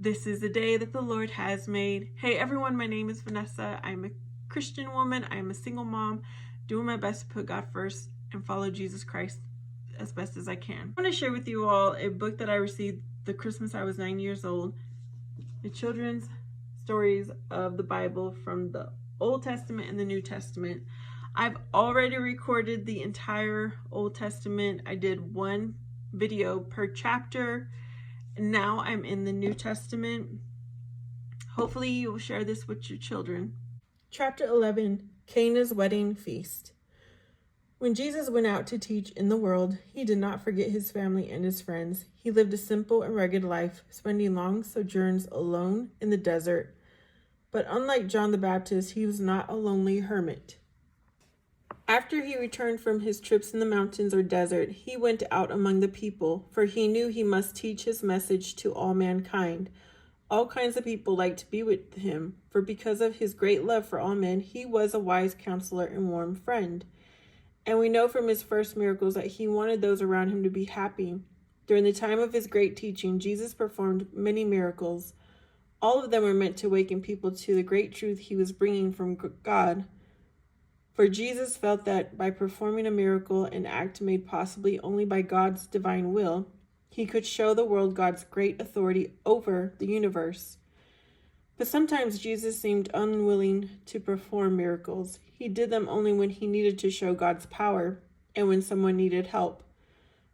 This is the day that the Lord has made. Hey everyone, my name is Vanessa. I'm a Christian woman. I'm a single mom, doing my best to put God first and follow Jesus Christ as best as I can. I want to share with you all a book that I received the Christmas I was 9 years old. The children's stories of the Bible from the Old Testament and the New Testament. I've already recorded the entire Old Testament. I did one video per chapter. Now I'm in the New Testament. Hopefully you will share this with your children. Chapter 11, Cana's Wedding Feast. When Jesus went out to teach in the world, he did not forget his family and his friends. He lived a simple and rugged life, spending long sojourns alone in the desert. But unlike John the Baptist, he was not a lonely hermit. After he returned from his trips in the mountains or desert, he went out among the people, for he knew he must teach his message to all mankind. All kinds of people liked to be with him, for because of his great love for all men, he was a wise counselor and warm friend. And we know from his first miracles that he wanted those around him to be happy. During the time of his great teaching, Jesus performed many miracles. All of them were meant to awaken people to the great truth he was bringing from God. For Jesus felt that by performing a miracle, an act made possibly only by God's divine will, he could show the world God's great authority over the universe. But sometimes Jesus seemed unwilling to perform miracles. He did them only when he needed to show God's power and when someone needed help.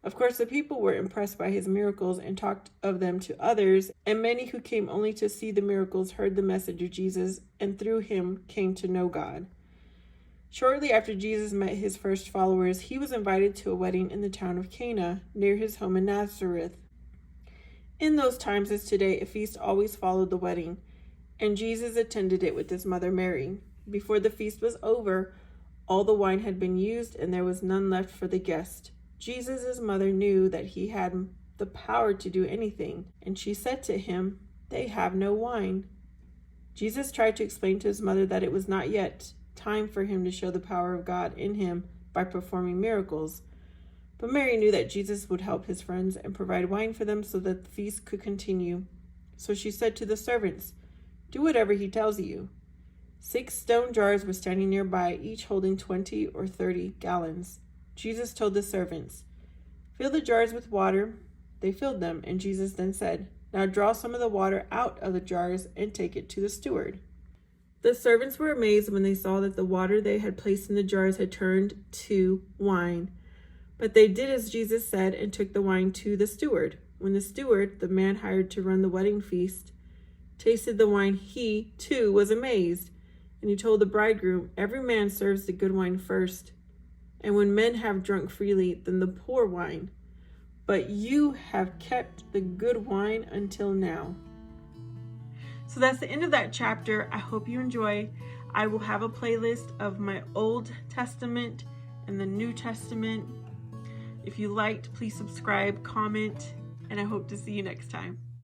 Of course, the people were impressed by his miracles and talked of them to others, and many who came only to see the miracles heard the message of Jesus and through him came to know God. Shortly after Jesus met his first followers, he was invited to a wedding in the town of Cana, near his home in Nazareth. In those times as today, a feast always followed the wedding, and Jesus attended it with his mother Mary. Before the feast was over, all the wine had been used, and there was none left for the guest. Jesus' mother knew that he had the power to do anything, and she said to him, "They have no wine." Jesus tried to explain to his mother that it was not yet time for him to show the power of God in him by performing miracles. But Mary knew that Jesus would help his friends and provide wine for them so that the feast could continue. So she said to the servants, "Do whatever he tells you." 6 stone jars were standing nearby, each holding 20 or 30 gallons. Jesus told the servants, "Fill the jars with water." They filled them, and Jesus then said, "Now draw some of the water out of the jars and take it to the steward." The servants were amazed when they saw that the water they had placed in the jars had turned to wine. But they did as Jesus said and took the wine to the steward. When the steward, the man hired to run the wedding feast, tasted the wine, he, too, was amazed. And he told the bridegroom, "Every man serves the good wine first, and when men have drunk freely, then the poor wine. But you have kept the good wine until now." So that's the end of that chapter. I hope you enjoy. I will have a playlist of my Old Testament and the New Testament. If you liked, please subscribe, comment, and I hope to see you next time.